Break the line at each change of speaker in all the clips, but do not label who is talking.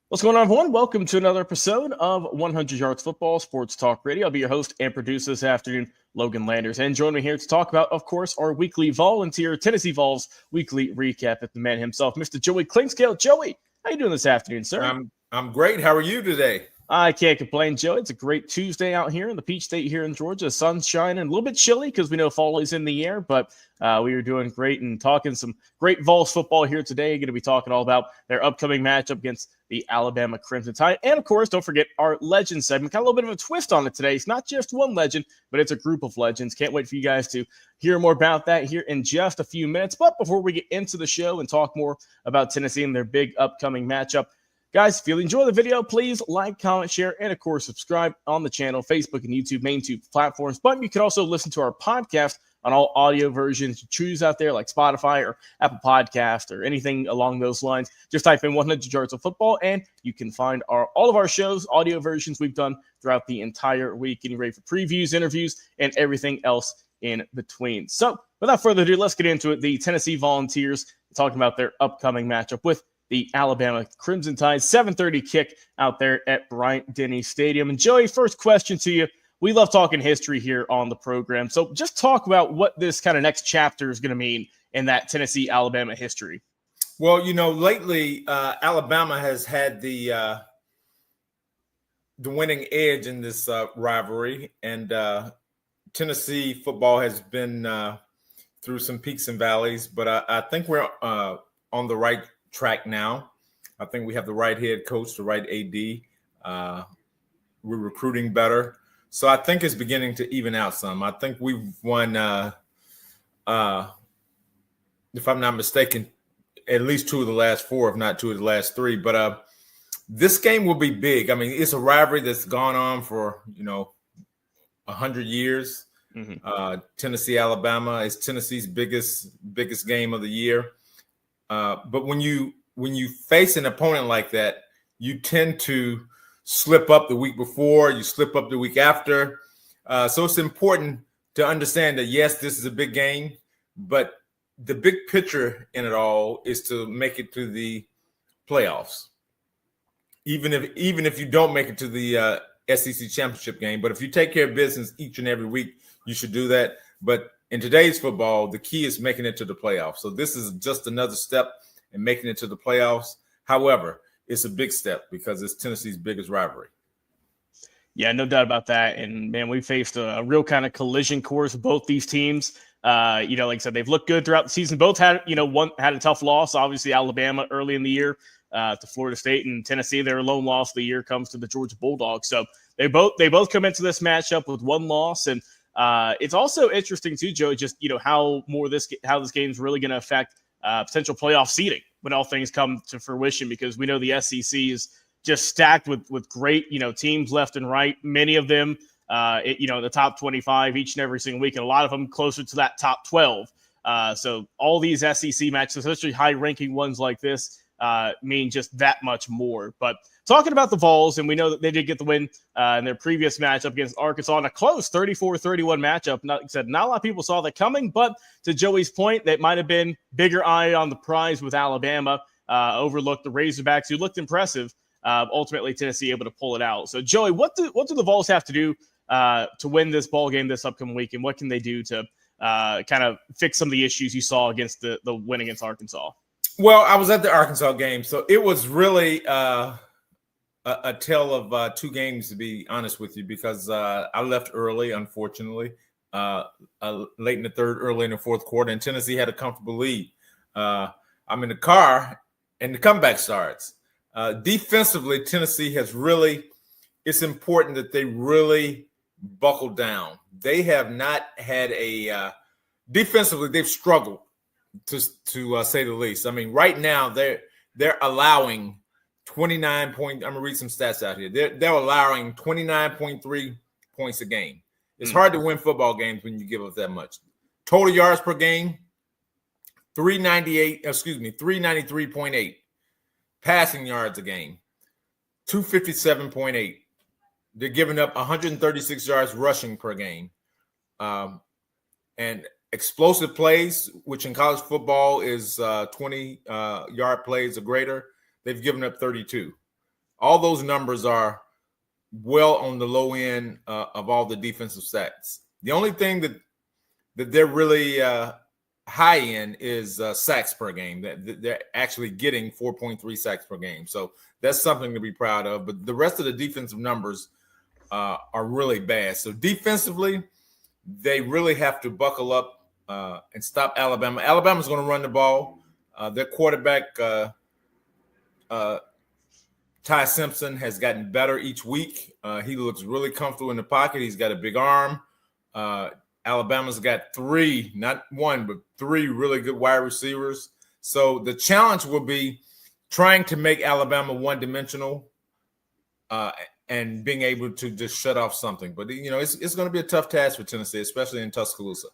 What's going on, everyone? Welcome to another episode of 100 Yards Football Sports Talk Radio. I'll be your host and producer this afternoon, Logan Landers. And join me here to talk about, of course, our weekly volunteer Tennessee Vols weekly recap at the man himself, Mr. Joey Clinkscale. Joey, how you doing this afternoon, sir?
I'm great. How are you today?
I can't complain, Joey. It's a great Tuesday out here in the Peach State here in Georgia. The sun's shining, a little bit chilly because we know fall is in the air, but we are doing great and talking some great Vols football here today. Going to be talking all about their upcoming matchup against the Alabama Crimson Tide. And, of course, don't forget our legend segment. Got a little bit of a twist on it today. It's not just one legend, but it's a group of legends. Can't wait for you guys to hear more about that here in just a few minutes. But before we get into the show and talk more about Tennessee and their big upcoming matchup, guys, if you enjoy the video, please like, comment, share, and, of course, subscribe on the channel, Facebook and YouTube, main two platforms. But you can also listen to our podcast on all audio versions you choose out there, like Spotify or Apple Podcast or anything along those lines. Just type in 100 Yards of Football, and you can find all of our shows, audio versions we've done throughout the entire week, getting ready for previews, interviews, and everything else in between. So, without further ado, let's get into it. The Tennessee Volunteers talking about their upcoming matchup with the Alabama Crimson Tide, 7:30 kick out there at Bryant-Denny Stadium. And Joey, first question to you. We love talking history here on the program. So just talk about what this kind of next chapter is going to mean in that Tennessee-Alabama history.
Well, lately Alabama has had the winning edge in this rivalry, and Tennessee football has been through some peaks and valleys. But I think we're on the right track now. I think we have the right head coach, the right AD. We're recruiting better. So I think it's beginning to even out some. I think we've won, if I'm not mistaken, at least two of the last four, if not two of the last three. But this game will be big. I mean, it's a rivalry that's gone on for, 100 years. Mm-hmm. Tennessee, Alabama is Tennessee's biggest game of the year. But when you face an opponent like that, you tend to slip up the week before, you slip up the week after. So it's important to understand that, yes, this is a big game, but the big picture in it all is to make it to the playoffs. Even if you don't make it to the SEC championship game, but if you take care of business each and every week, you should do that. But in today's football, the key is making it to the playoffs. So this is just another step in making it to the playoffs. However, it's a big step because it's Tennessee's biggest rivalry.
Yeah, no doubt about that. And, man, we faced a real kind of collision course with both these teams. Like I said, they've looked good throughout the season. Both had, one had a tough loss. Obviously, Alabama early in the year to Florida State, and Tennessee, their lone loss of the year comes to the Georgia Bulldogs. So they both come into this matchup with one loss. And it's also interesting, too, Joe, just, how this game is really going to affect potential playoff seeding when all things come to fruition, because we know the SEC is just stacked with great, teams left and right. Many of them, the top 25 each and every single week, and a lot of them closer to that top 12. So all these SEC matches, especially high-ranking ones like this, mean just that much more. But talking about the Vols, and we know that they did get the win in their previous matchup against Arkansas in a close 34-31 matchup. Not a lot of people saw that coming, but to Joey's point, that might have been bigger eye on the prize with Alabama. Overlooked the Razorbacks, who looked impressive. Ultimately, Tennessee able to pull it out. So, Joey, what do the Vols have to do to win this ball game this upcoming week, and what can they do to kind of fix some of the issues you saw against the win against Arkansas?
Well, I was at the Arkansas game, so it was really a tale of two games, to be honest with you, because I left early, unfortunately, late in the third, early in the fourth quarter, and Tennessee had a comfortable lead. I'm in the car, and the comeback starts. Defensively, Tennessee has really – it's important that they really buckle down. They have not had a defensively, they've struggled, to say the least. I mean, right now, they're allowing 29 point. I'm gonna read some stats out here. They're allowing 29.3 points a game. It's hard to win football games when you give up that much. Total yards per game, 393.8. Passing yards a game, 257.8. They're giving up 136 yards rushing per game. And explosive plays, which in college football is 20 yard plays or greater, they've given up 32. All those numbers are well on the low end of all the defensive stats. The only thing that they're really high in is sacks per game. That they're actually getting 4.3 sacks per game. So that's something to be proud of. But the rest of the defensive numbers are really bad. So defensively, they really have to buckle up and stop Alabama. Alabama's going to run the ball. Their quarterback, Ty Simpson, has gotten better each week. He looks really comfortable in the pocket. He's got a big arm. Alabama's got three, not one, but three really good wide receivers. So the challenge will be trying to make Alabama one-dimensional and being able to just shut off something. But, it's going to be a tough task for Tennessee, especially in Tuscaloosa.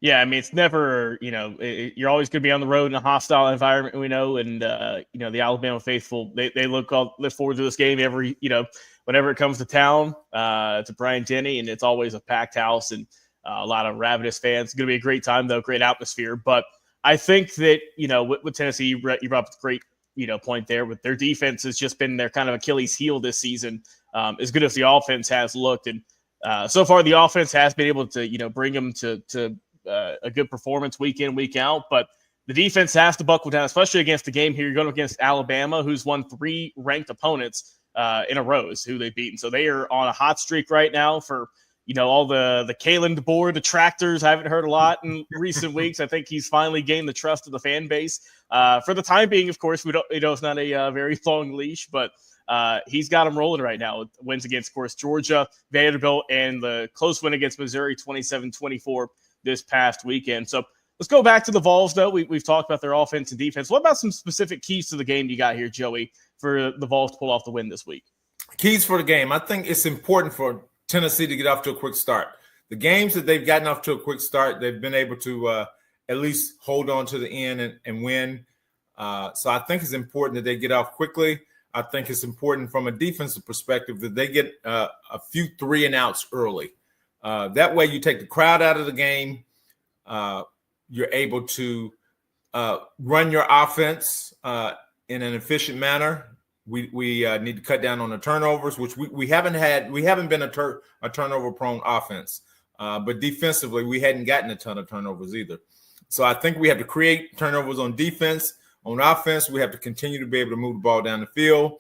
Yeah, I mean, it's never, you're always going to be on the road in a hostile environment, we know. And, the Alabama faithful, they look forward to this game every, whenever it comes to town, to Bryant-Denny, and it's always a packed house and a lot of ravenous fans. It's going to be a great time, though, great atmosphere. But I think that, with Tennessee, you brought up a great, point there. With their defense has just been their kind of Achilles heel this season, as good as the offense has looked. And so far, the offense has been able to, bring them to a good performance week in, week out. But the defense has to buckle down, especially against the game here. You're going against Alabama, who's won 3 ranked opponents in a row, is who they've beaten. So they are on a hot streak right now for, all the Kalen DeBoer detractors. I haven't heard a lot in recent weeks. I think he's finally gained the trust of the fan base. For the time being, of course, it's not a very long leash, but he's got them rolling right now. Wins against, of course, Georgia, Vanderbilt, and the close win against Missouri, 27-24 this past weekend. So let's go back to the Vols, though. We've talked about their offense and defense. What about some specific keys to the game you got here, Joey, for the Vols to pull off the win this week?
Keys for the game. I think it's important for Tennessee to get off to a quick start. The games that they've gotten off to a quick start, they've been able to at least hold on to the end and win. So I think it's important that they get off quickly. I think it's important from a defensive perspective that they get a few 3-and-outs early. That way you take the crowd out of the game. You're able to run your offense in an efficient manner. We need to cut down on the turnovers, which we haven't had. We haven't been a turnover-prone offense, but defensively we hadn't gotten a ton of turnovers either. So I think we have to create turnovers on defense. On offense, we have to continue to be able to move the ball down the field.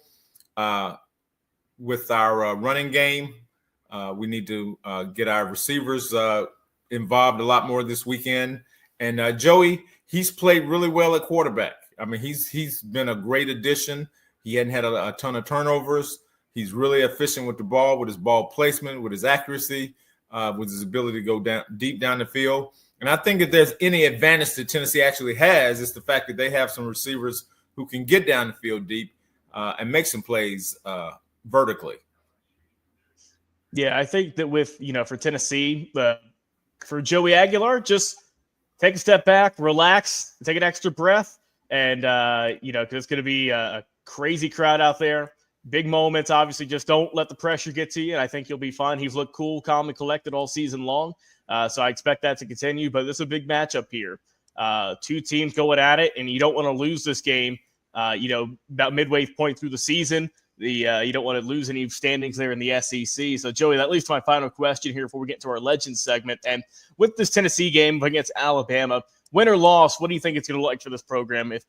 With our running game, we need to get our receivers involved a lot more this weekend. And Joey, he's played really well at quarterback. I mean, he's been a great addition. He hadn't had a ton of turnovers. He's really efficient with the ball, with his ball placement, with his accuracy, with his ability to go deep down the field. And I think if there's any advantage that Tennessee actually has, it's the fact that they have some receivers who can get down the field deep and make some plays vertically.
Yeah, I think that with, for Tennessee, for Joey Aguilar, just take a step back, relax, take an extra breath. And, because it's going to be a crazy crowd out there. Big moments, obviously, just don't let the pressure get to you. And I think you'll be fine. He's looked cool, calm, and collected all season long. So I expect that to continue. But this is a big matchup here. 2 teams going at it, and you don't want to lose this game, about midway point through the season. You don't want to lose any standings there in the SEC. So, Joey, that leads to my final question here before we get to our Legends segment. And with this Tennessee game against Alabama, win or loss, what do you think it's going to look like for this program if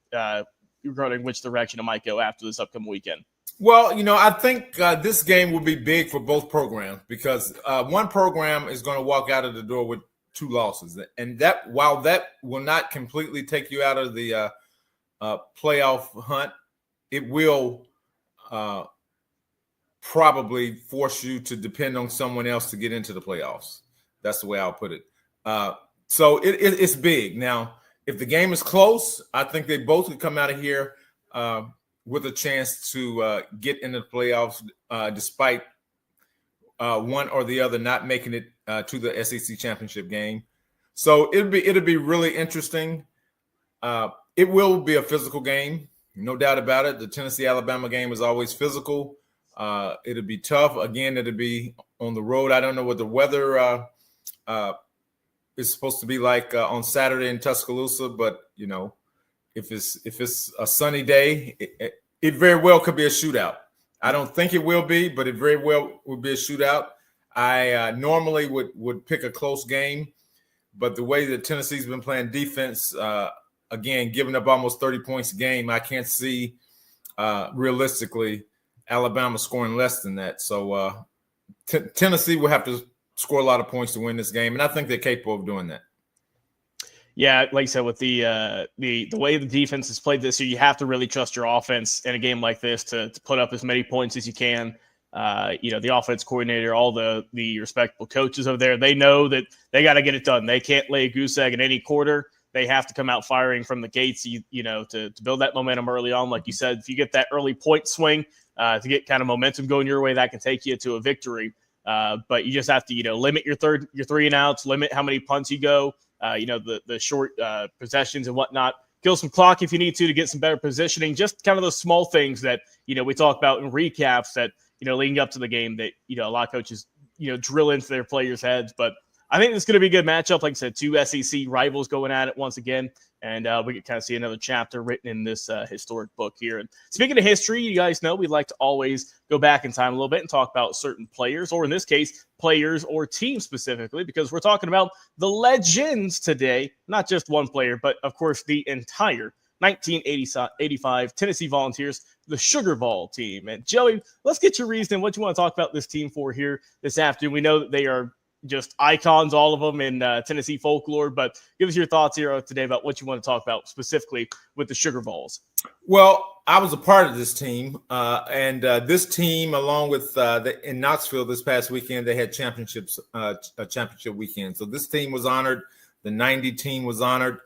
regarding which direction it might go after this upcoming weekend?
Well, I think this game will be big for both programs because one program is going to walk out of the door with 2 losses. And that, while that will not completely take you out of the playoff hunt, it will probably force you to depend on someone else to get into the playoffs. That's the way I'll put it. So it's big. Now, if the game is close, I think they both could come out of here with a chance to get into the playoffs, despite one or the other not making it to the SEC championship game. So it'll be really interesting. It will be a physical game, no doubt about it. The Tennessee-Alabama game is always physical. It'll be tough. Again, it'll be on the road. I don't know what the weather is supposed to be like on Saturday in Tuscaloosa, but if it's a sunny day, it very well could be a shootout. I don't think it will be, but it very well would be a shootout. I normally would pick a close game, but the way that Tennessee's been playing defense, again, giving up almost 30 points a game, I can't see realistically Alabama scoring less than that. So Tennessee will have to score a lot of points to win this game, and I think they're capable of doing that.
Yeah, like I said, with the way the defense has played this year, you have to really trust your offense in a game like this to put up as many points as you can. The offense coordinator, all the respectable coaches over there, they know that they got to get it done. They can't lay a goose egg in any quarter. They have to come out firing from the gates, to build that momentum early on. Like you said, if you get that early point swing to get kind of momentum going your way, that can take you to a victory. But you just have to, limit your three and outs, limit how many punts you go. The short possessions and whatnot. Kill some clock if you need to get some better positioning. Just kind of those small things that, we talk about in recaps that, leading up to the game that, a lot of coaches, drill into their players' heads. But I think it's going to be a good matchup. Like I said, two SEC rivals going at it once again. And we can kind of see another chapter written in this historic book here. And speaking of history, you guys know we like to always go back in time a little bit and talk about certain players, or in this case, players or teams specifically, because we're talking about the legends today, not just one player, but of course the entire 1985 Tennessee Volunteers, the Sugar Bowl team. And Joey, let's get your reason what you want to talk about this team for here this afternoon. We know that they are just icons, all of them in Tennessee folklore, but give us your thoughts here today about what you want to talk about specifically with the Sugar Vols.
Well, I was a part of this team, and this team, along with in Knoxville this past weekend, they had a championship weekend. So this team was honored. The 90 team was honored.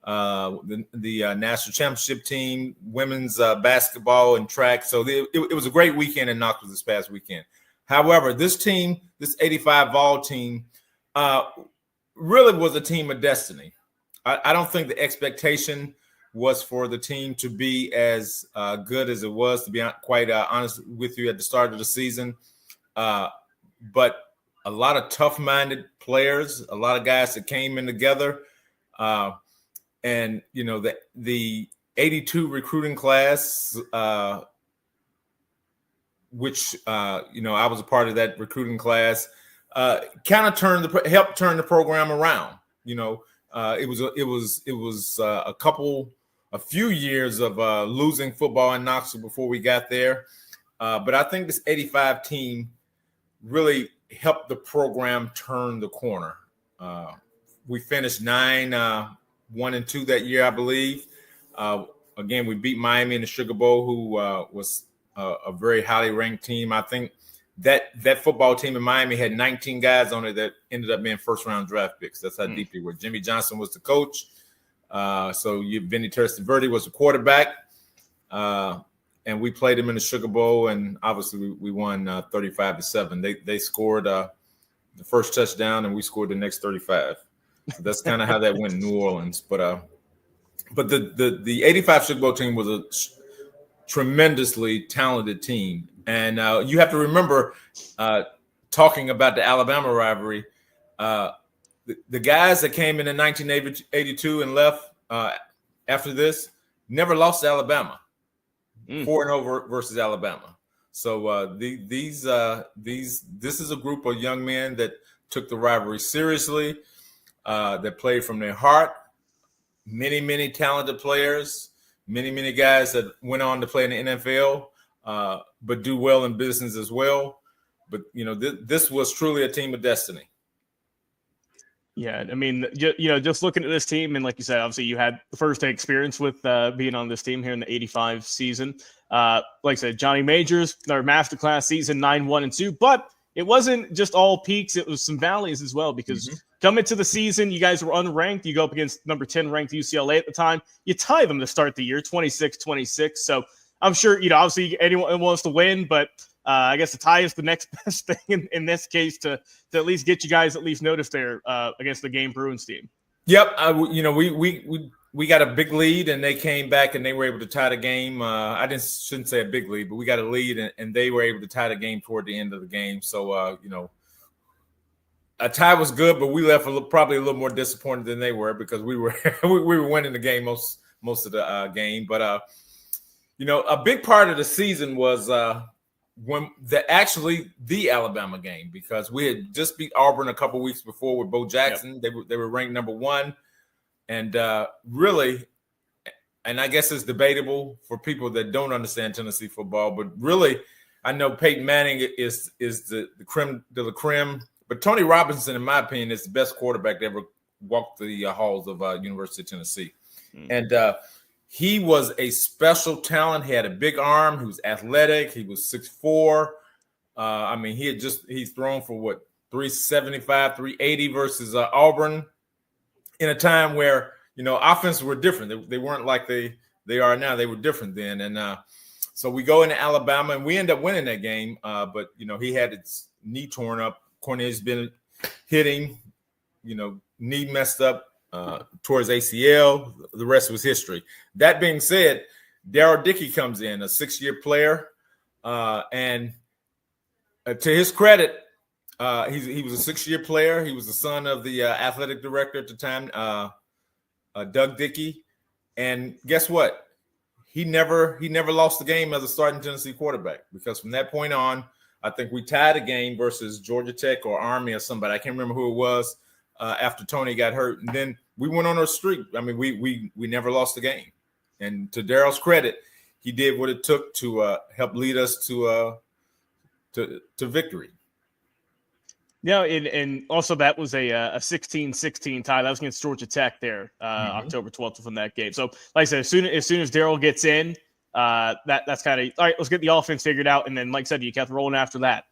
The national championship team, women's basketball and track. So it was a great weekend in Knoxville this past weekend. However, this team, this 85 Vol team, really was a team of destiny. I don't think the expectation was for the team to be as good as it was, to be quite honest with you, at the start of the season. But a lot of tough-minded players, a lot of guys that came in together. And, the 82 recruiting class, which, I was a part of that recruiting class, kind of helped turn the program around. It was a few years of losing football in Knoxville before we got there. But I think this 85 team really helped the program turn the corner. We finished 9-1-2 that year, I believe. Again, we beat Miami in the Sugar Bowl, who was a very highly ranked team. I think that football team in Miami had 19 guys on it that ended up being first-round draft picks. That's how deep they were. Jimmy Johnson was the coach. Vinny Testaverde was the quarterback. And we played him in the Sugar Bowl, and obviously we won 35-7. They scored the first touchdown, and we scored the next 35. So that's kind of how that went in New Orleans. But the 85 Sugar Bowl team was a tremendously talented team. And you have to remember, talking about the Alabama rivalry, the guys that came in 1982 and left after this never lost to Alabama. 4-0 versus Alabama. So this is a group of young men that took the rivalry seriously, that played from their heart. Many, many talented players, many guys that went on to play in the NFL, but do well in business as well. But, this was truly a team of destiny.
Yeah, I mean, just looking at this team, and like you said, obviously you had the first experience with being on this team here in the 85 season. Like I said, Johnny Majors, our masterclass season, 9-1-2, but it wasn't just all peaks. It was some valleys as well, because coming to the season, you guys were unranked. You go up against number 10 ranked UCLA at the time. You tie them to start the year, 26-26. So I'm sure, obviously anyone wants to win, but I guess the tie is the next best thing in this case to at least get you guys at least noticed there against the Game Bruins team.
Yep. We got a big lead, and they came back and they were able to tie the game. Shouldn't say a big lead, but we got a lead, and they were able to tie the game toward the end of the game. So, a tie was good, but we left probably a little more disappointed than they were, because we were we were winning the game most of the game. But a big part of the season was when the Alabama game, because we had just beat Auburn a couple weeks before with Bo Jackson. Yep. They were ranked number 1, and really, and I guess it's debatable for people that don't understand Tennessee football, but really, I know Peyton Manning is the creme de la creme, but Tony Robinson, in my opinion, is the best quarterback that ever walked the halls of University of Tennessee, and he was a special talent. He had a big arm. He was athletic. He was 6'4". I mean, he's thrown for 375, 380 versus Auburn in a time where, offenses were different. They weren't like they are now. They were different then. And so we go into Alabama and we end up winning that game. But, he had his knee torn up. Cornelius been hitting, knee messed up. Towards ACL, the rest was history. That being said, Darryl Dickey comes in, a 6-year player, and to his credit, he was a 6-year player. He was the son of the athletic director at the time, Doug Dickey, and guess what? He never lost the game as a starting Tennessee quarterback, because from that point on, I think we tied a game versus Georgia Tech or Army or somebody. I can't remember who it was. After Tony got hurt, and then we went on a streak. I mean, we never lost the game. And to Darryl's credit, he did what it took to help lead us to victory.
And also that was a 16-16 tie. That was against Georgia Tech there, October 12th from that game. So, like I said, as soon as Darryl gets in, that's kind of all right. Let's get the offense figured out, and then, like I said, you kept rolling after that.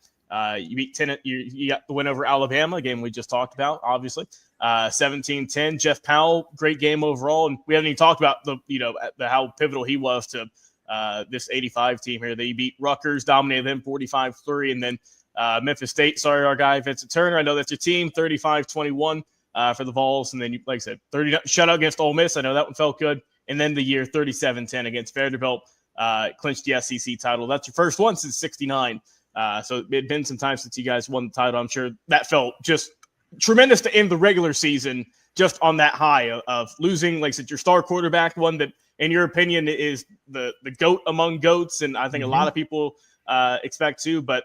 You beat you got the win over Alabama, a game we just talked about, obviously. 17-10. Jeff Powell, great game overall, and we haven't even talked about how pivotal he was to this 85 team here. They beat Rutgers, dominated them 45-3, and then Memphis State. Sorry, our guy Vincent Turner. I know that's your team, 35-21 for the Vols, and then like I said, 30 shutout against Ole Miss. I know that one felt good, and then the year 37-10 against Vanderbilt, clinched the SEC title. That's your first one since '69. So it had been some time since you guys won the title. I'm sure that felt just tremendous to end the regular season just on that high of losing, like I said, your star quarterback, one that, in your opinion, is the GOAT among GOATs, and I think a lot of people expect to. But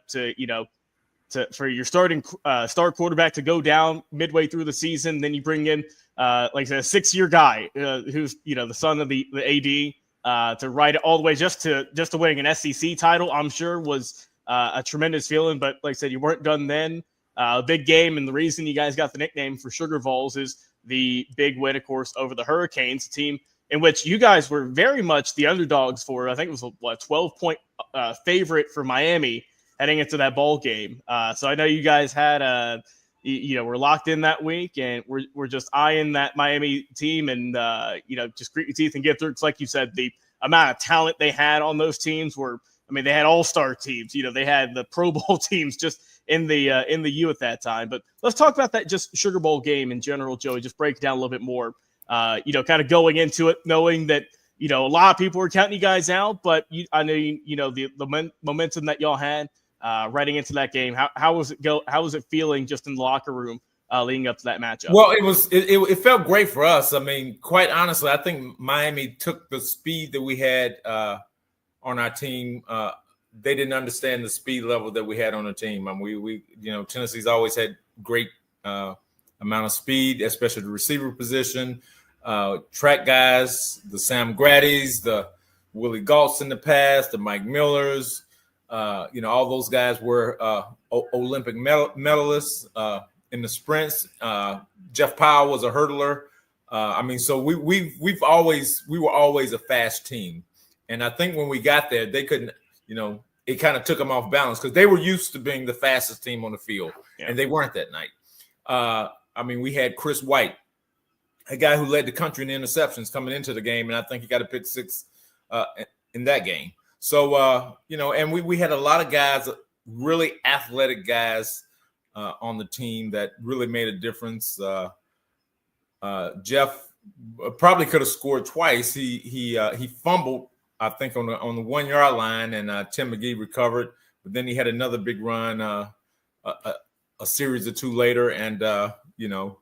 for your starting star quarterback to go down midway through the season, then you bring in like I said, a 6-year guy who's the son of the AD to ride it all the way just to winning an SEC title. I'm sure was a tremendous feeling, but like I said, you weren't done then. Big game, and the reason you guys got the nickname for Sugar Vols is the big win, of course, over the Hurricanes, a team in which you guys were very much the underdogs for. I think it was a 12-point favorite for Miami heading into that ball game. So I know you guys had were locked in that week, and we're just eyeing that Miami team, and just grit your teeth and get through. It's like you said, the amount of talent they had on those teams were. I mean, they had all-star teams. They had the Pro Bowl teams just in the U at that time. But let's talk about that just Sugar Bowl game in general, Joey. Just break it down a little bit more. Kind of going into it, knowing that a lot of people were counting you guys out, but I know the momentum that y'all had riding into that game. How was it go? How was it feeling just in the locker room leading up to that matchup?
Well, it felt great for us. I mean, quite honestly, I think Miami took the speed that we had on our team. They didn't understand the speed level that we had on the team. I mean, we Tennessee's always had great amount of speed, especially the receiver position, track guys, the Sam Grady's, the Willie Galt's in the past, the Mike Millers, all those guys were Olympic medalists in the sprints. Jeff Powell was a hurdler. So we were always a fast team. And I think when we got there, they couldn't, it kind of took them off balance because they were used to being the fastest team on the field, and they weren't that night. We had Chris White, a guy who led the country in interceptions coming into the game, and I think he got a pick six in that game. So, and we had a lot of guys, really athletic guys on the team that really made a difference. Jeff probably could have scored twice. He fumbled, I think, on the 1 yard line, and Tim McGee recovered. But then he had another big run, a series or two later, and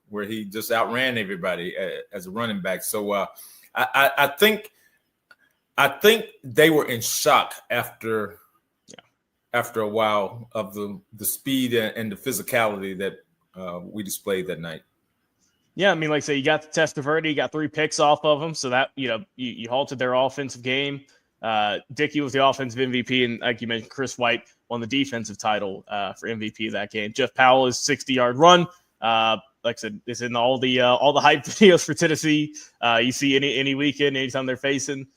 where he just outran everybody as a running back. So I think they were in shock after after a while of the speed and the physicality that we displayed that night.
Yeah, I mean, like I say, you got the Testaverde, you got 3 picks off of them, so that you halted their offensive game. Dickey was the offensive MVP, and like you mentioned, Chris White won the defensive title for MVP of that game. Jeff Powell is 60-yard run. Like I said, it's in all the hype videos for Tennessee. You see any weekend, anytime they're facing.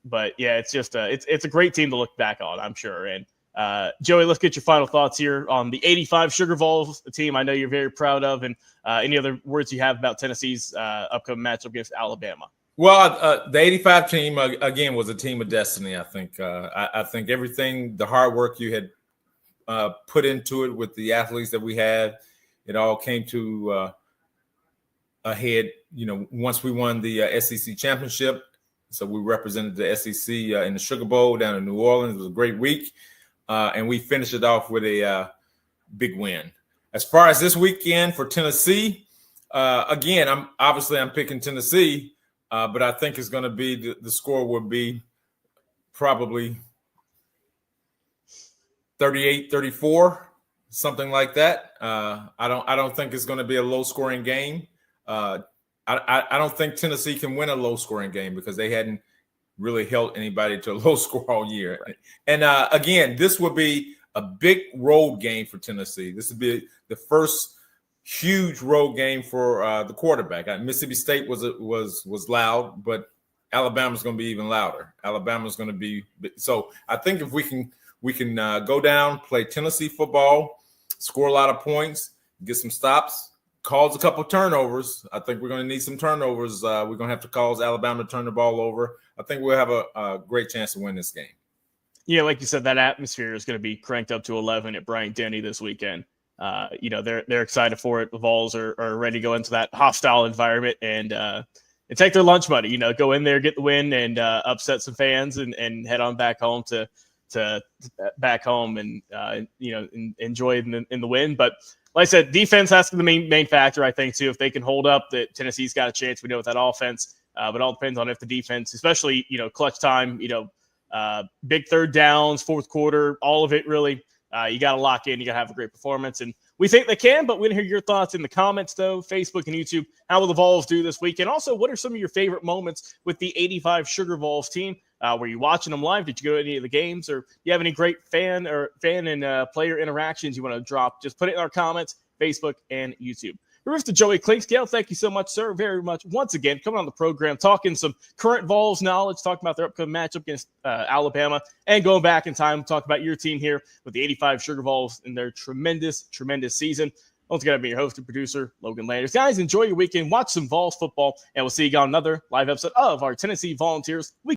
But yeah, it's just it's a great team to look back on, I'm sure. And Joey, let's get your final thoughts here on the 85 Sugar Vols, the team I know you're very proud of, and any other words you have about Tennessee's upcoming matchup against Alabama.
Well, the 85 team, again, was a team of destiny, I think. I think everything, the hard work you had put into it with the athletes that we had, it all came to a head, once we won the SEC championship. So we represented the SEC in the Sugar Bowl down in New Orleans. It was a great week. And we finished it off with a big win. As far as this weekend for Tennessee, again, I'm picking Tennessee. But I think it's going to be the score will be probably 38-34, something like that. I don't think it's going to be a low scoring game. I don't think Tennessee can win a low scoring game because they hadn't really held anybody to a low score all year. Right. And again, this will be a big road game for Tennessee. This will be the first huge road game for the quarterback. Mississippi State was loud, but Alabama's going to be even louder. Alabama's going to be so. I think if we can go down, play Tennessee football, score a lot of points, get some stops, cause a couple of turnovers. I think we're going to need some turnovers. We're going to have to cause Alabama to turn the ball over. I think we'll have a great chance to win this game.
Yeah, like you said, that atmosphere is going to be cranked up to 11 at Bryant-Denny this weekend. They're excited for it. The Vols are ready to go into that hostile environment and take their lunch money. Go in there, get the win, and upset some fans, and head on back home to back home and enjoy in the win. But like I said, defense has to be the main factor, I think, too. If they can hold up, that Tennessee's got a chance. We know with that offense, but it all depends on if the defense, especially clutch time, big third downs, fourth quarter, all of it really. You got to lock in. You got to have a great performance. And we think they can, but we want to hear your thoughts in the comments, though, Facebook and YouTube. How will the Vols do this weekend? Also, what are some of your favorite moments with the 85 Sugar Vols team? Were you watching them live? Did you go to any of the games? Or do you have any great fan and player interactions you want to drop? Just put it in our comments, Facebook and YouTube. Mr. Joey Clinkscale, thank you so much, sir, very much. Once again, coming on the program, talking some current Vols knowledge, talking about their upcoming matchup against Alabama, and going back in time, talk about your team here with the 85 Sugar Vols and their tremendous, tremendous season. Once again, I've been your host and producer, Logan Landers. Guys, enjoy your weekend. Watch some Vols football, and we'll see you on another live episode of our Tennessee Volunteers Week.